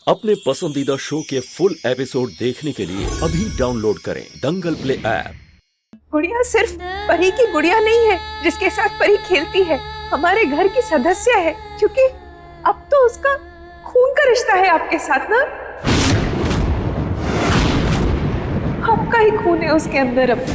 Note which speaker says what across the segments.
Speaker 1: अपने पसंदीदा शो के फुल एपिसोड देखने के लिए अभी डाउनलोड करें दंगल प्ले ऐप।
Speaker 2: गुड़िया सिर्फ परी की गुड़िया नहीं है जिसके साथ परी खेलती है, हमारे घर की सदस्य है, क्योंकि अब तो उसका खून का रिश्ता है आपके साथ ना। आपका ही खून है उसके अंदर अब।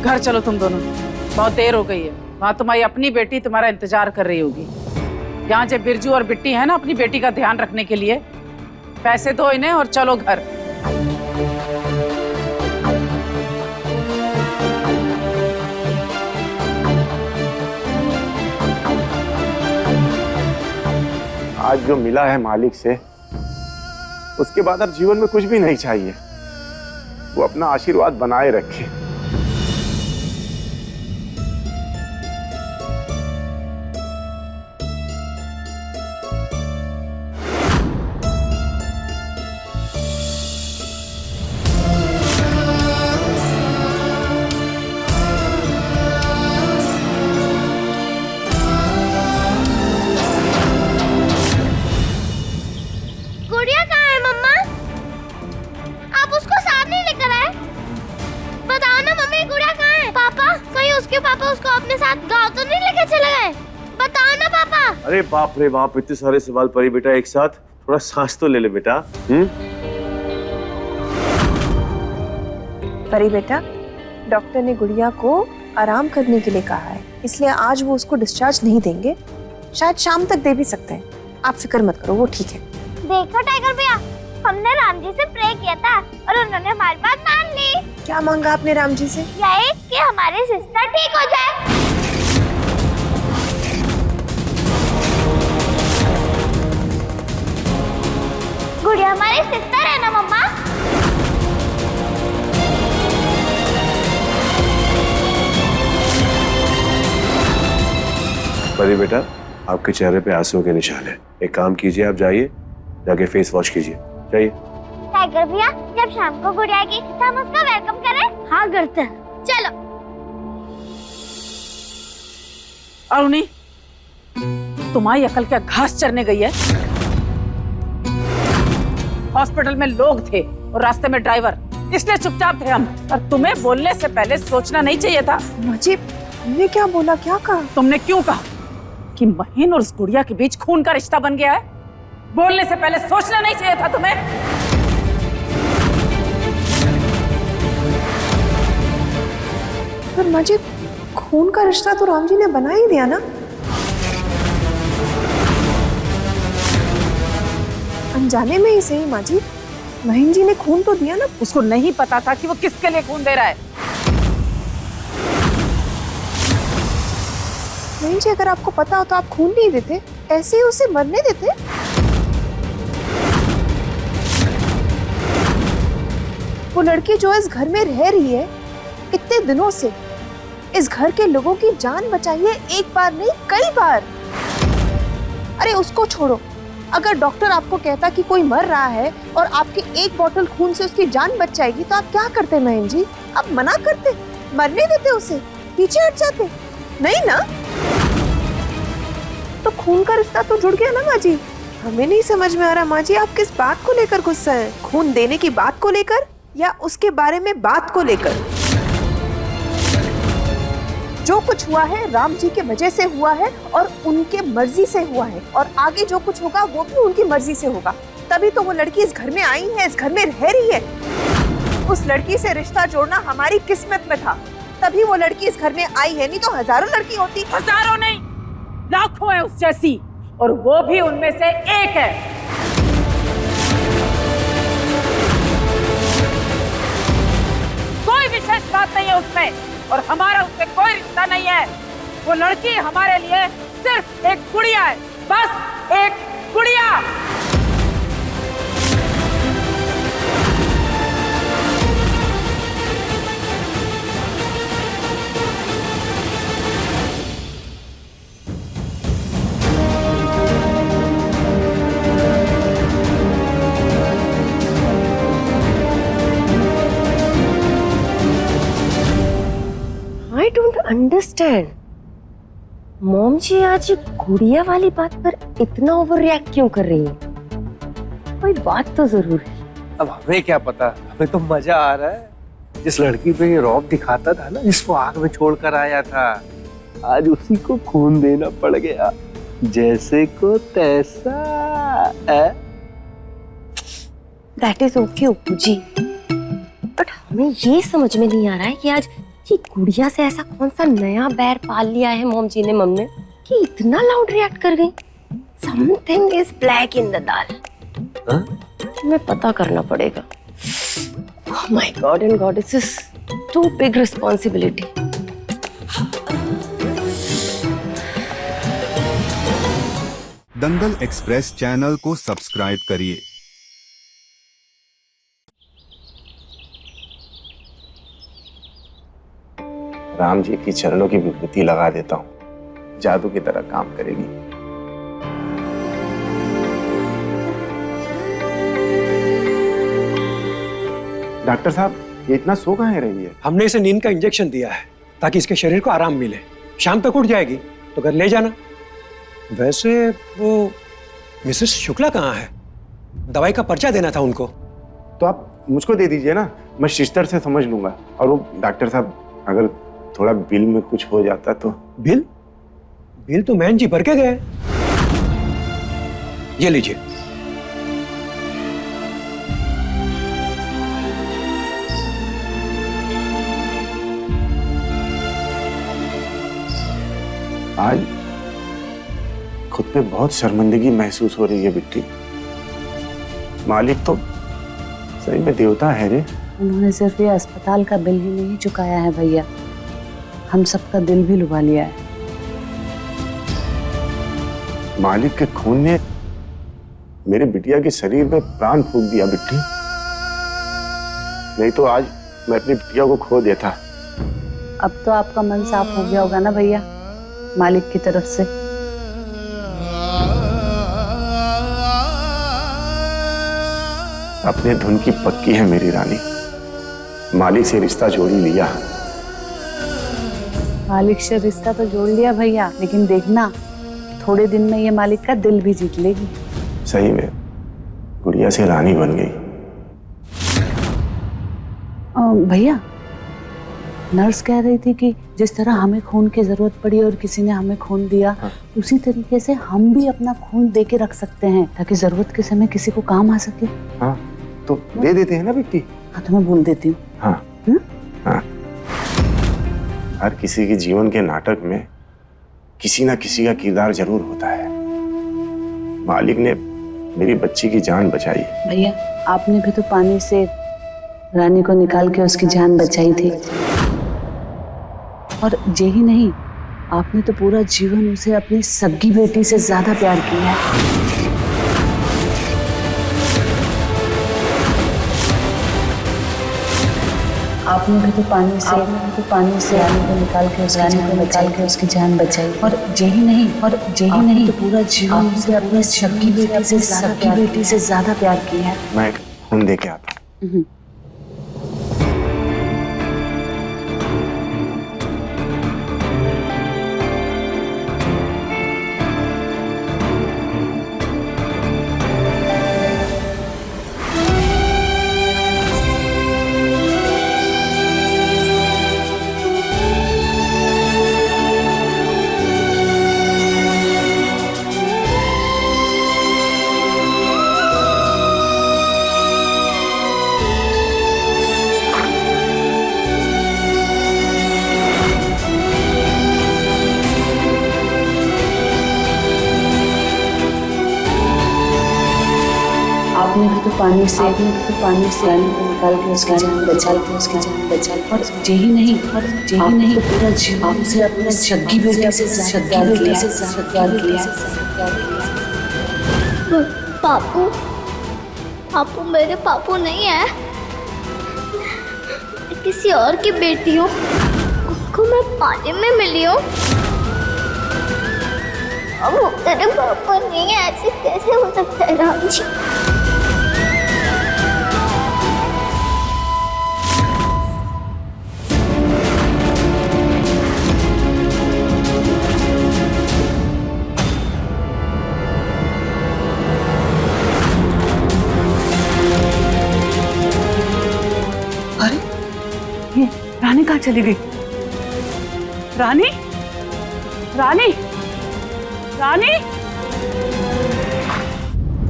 Speaker 3: घर चलो तुम दोनों, बहुत देर हो गई है। वहाँ तुम्हारी अपनी बेटी तुम्हारा इंतजार कर रही होगी। यहाँ जब बिरजू और बिट्टी है ना अपनी बेटी का ध्यान रखने के लिए, पैसे दो इन्हें और चलो घर।
Speaker 4: आज जो मिला है मालिक से, उसके बाद अब जीवन में कुछ भी नहीं चाहिए। वो अपना आशीर्वाद बनाए रखे।
Speaker 5: गुड़िया कहाँ है मम्मा? आप उसको साथ नहीं लेकर आए? बताओ ना मम्मी, गुड़िया कहाँ है? पापा, कहीं उसके पापा उसको अपने साथ गाँव तो नहीं लेकर चले गए? बताओ ना पापा।
Speaker 6: अरे बाप रे बाप, इतने सारे सवाल परी बेटा एक साथ। थोड़ा सांस तो ले ले बेटा।
Speaker 2: परी बेटा, डॉक्टर ने गुड़िया को आराम करने के लिए कहा है, इसलिए आज वो उसको डिस्चार्ज नहीं देंगे। शायद शाम तक दे भी सकते हैं। आप फिक्र मत करो, वो ठीक है।
Speaker 5: देखो टाइगर भैया, हमने राम जी से प्रे किया था और उन्होंने हमारी बात मान ली।
Speaker 2: क्या मांगा आपने राम जी से?
Speaker 5: यही कि हमारी सिस्टर ठीक हो जाए। गुड़िया हमारी सिस्टर है ना मम्मा?
Speaker 6: परी बेटा, आपके चेहरे पे आंसुओं के निशान है। एक काम कीजिए, आप जाइए, जाके फेस वॉश कीजिए। जाइए।
Speaker 5: टाइगर भैया, जब शाम को गुड़िया आएगी तो हम उसका वेलकम करें? हाँ करते हैं, चलो।
Speaker 3: अरुणी, तुम्हारी अकल क्या घास चरने गई है? हॉस्पिटल में लोग थे और रास्ते में ड्राइवर, इसलिए चुपचाप थे हम। और तुम्हें बोलने से पहले सोचना नहीं चाहिए था?
Speaker 2: मुझे हमने क्या बोला, क्या कहा?
Speaker 3: तुमने क्यों कहा कि महीन और उस गुड़िया के बीच खून का रिश्ता बन गया है? बोलने से पहले सोचना नहीं चाहिए था तुम्हें?
Speaker 2: पर मुझे खून का रिश्ता तो राम जी ने बना ही दिया ना। अनजाने में ही सही माँ जी, महीन जी ने खून तो दिया ना।
Speaker 3: उसको नहीं पता था कि वो किसके लिए खून दे रहा है।
Speaker 2: महीन जी, अगर आपको पता हो तो आप खून नहीं देते, ऐसे ही उसे मरने देते। वो लड़की जो इस घर में रह रही है इतने दिनों से, इस घर के लोगों की जान बचाई है, एक बार नहीं कई बार। अरे उसको छोड़ो, अगर डॉक्टर आपको कहता कि कोई मर रहा है और आपकी एक बोतल खून से उसकी जान बच जाएगी तो आप क्या करते महीन जी? आप मना करते, मरने देते उसे, पीछे हट जाते? नहीं ना। तो खून का रिश्ता तो जुड़ गया ना माँ जी। हमें नहीं समझ में आ रहा माँ जी, आप किस बात को लेकर गुस्सा है? खून देने की बात को लेकर या उसके बारे में बात को लेकर? जो कुछ हुआ है राम जी के वजह से हुआ है और उनके मर्जी से हुआ है, और आगे जो कुछ होगा वो भी उनकी मर्जी से होगा। तभी तो वो लड़की इस घर में आई है, इस घर में रह रही है। उस लड़की से रिश्ता जोड़ना हमारी किस्मत में था, तभी वो लड़की इस घर में आई है, नहीं तो हजारों लड़की होती।
Speaker 3: हजारों नहीं, लाखों है उस जैसी, और वो भी उनमें से एक है। कोई विशेष बात नहीं है उसमें, और हमारा उससे कोई रिश्ता नहीं है। वो लड़की हमारे लिए सिर्फ एक गुड़िया है, बस एक गुड़िया।
Speaker 7: अंडरस्टैंड। मॉम जी आज गुड़िया वाली बात पर इतना ओवर रिएक्ट क्यों कर रही है? कोई बात तो जरूर है।
Speaker 8: अब हमें क्या पता, हमें तो मजा आ रहा है। जिस लड़की पे ये रौब दिखाता था ना, जिसको आग में छोड़कर आया था, आज उसी को खून देना पड़ गया, जैसे को तैसा।
Speaker 7: That is okay Opu ji, but हमें ये समझ में नहीं आ रहा है कि आज ये गुड़िया से ऐसा कौन सा नया बैर पाल लिया है मॉम जी ने मम ने कि इतना लाउड रिएक्ट कर गई। Something is black in the dal. हमें पता करना पड़ेगा। Oh my God and goddesses, too big responsibility.
Speaker 9: Dangal express channel को सब्सक्राइब करिए।
Speaker 4: राम जी की चरणों की विभूति लगा देता हूँ, जादू की तरह काम करेगी। डॉक्टर साहब, ये इतना सो कहाँ है रही है?
Speaker 8: हमने इसे नींद का इंजेक्शन दिया है ताकि इसके शरीर को आराम मिले। शाम तक उठ जाएगी तो घर ले जाना। वैसे वो मिसेस शुक्ला कहाँ है? दवाई का पर्चा देना था उनको।
Speaker 4: तो आप मुझको दे दीजिए ना, मैं सिस्टर से समझ लूंगा। और वो डॉक्टर साहब, अगर थोड़ा बिल में कुछ हो जाता तो।
Speaker 8: बिल? बिल तो मैन जी भर के गए। ये लीजिए।
Speaker 4: आज खुद पे बहुत शर्मिंदगी महसूस हो रही है बिट्टी। मालिक तो सही में देवता है रे।
Speaker 3: उन्होंने सिर्फ ये अस्पताल का बिल ही नहीं चुकाया है भैया, हम सबका दिल भी लुभा लिया है।
Speaker 4: मालिक के खून ने मेरे बिटिया के शरीर में प्राण फूंक दिया बिट्टी, नहीं तो आज मैं अपनी बिटिया को खो देता।
Speaker 3: अब तो आपका मन साफ हो गया होगा ना भैया, मालिक की तरफ से।
Speaker 4: अपने धुन की पक्की है मेरी रानी, मालिक से रिश्ता जोड़ ही लिया।
Speaker 3: मालिक से रिश्ता तो जोड़ लिया भैया, लेकिन देखना थोड़े दिन में ये मालिक का दिल भी जीत लेगी।
Speaker 4: सही में गुड़िया से रानी बन गई।
Speaker 3: भैया, नर्स कह रही थी कि जिस तरह हमें खून की जरूरत पड़ी और किसी ने हमें खून दिया, उसी तरीके से हम भी अपना खून दे के रख सकते हैं ताकि जरूरत के समय किसी को काम आ सके।
Speaker 4: हाँ, तो दे देते हैं ना बिट्टी।
Speaker 3: हाँ, तो मैं बोल देती हूँ।
Speaker 4: हाँ, हाँ। हर किसी के जीवन के नाटक में किसी ना किसी का किरदार जरूर होता है। मालिक ने मेरी बच्ची की जान बचाई।
Speaker 3: भैया, आपने भी तो पानी से रानी को निकाल के उसकी जान बचाई थी। और यही नहीं, आपने तो पूरा जीवन उसे अपनी सगी बेटी से ज्यादा प्यार किया है। आपने भी तो पानी से रानी को निकाल के उसकी जान बचाई। और यही नहीं, तो पूरा जीवन उसे अपनी सगी बेटी से ज्यादा प्यार किया है।
Speaker 4: मैं खून दे के आता हूँ।
Speaker 3: आपने भी तो पानी से रानी को निकाल के उसकी जान बचाई। और यही नहीं, तो पूरा जीवन उसे अपने सगी बेटी से प्यार किया।
Speaker 5: पापू मेरे पापू नहीं है, किसी और की बेटी हूँ। उनको मैं पानी में मिली हूँ। अब वो तेरे पापू नहीं है, ऐसे कैसे हो सकता है राम जी?
Speaker 3: ये रानी कहाँ चली गई? रानी, रानी, रानी।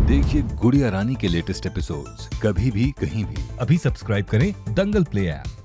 Speaker 10: देखिए गुड़िया रानी के लेटेस्ट एपिसोड्स कभी भी कहीं भी। अभी सब्सक्राइब करें दंगल प्ले ऐप।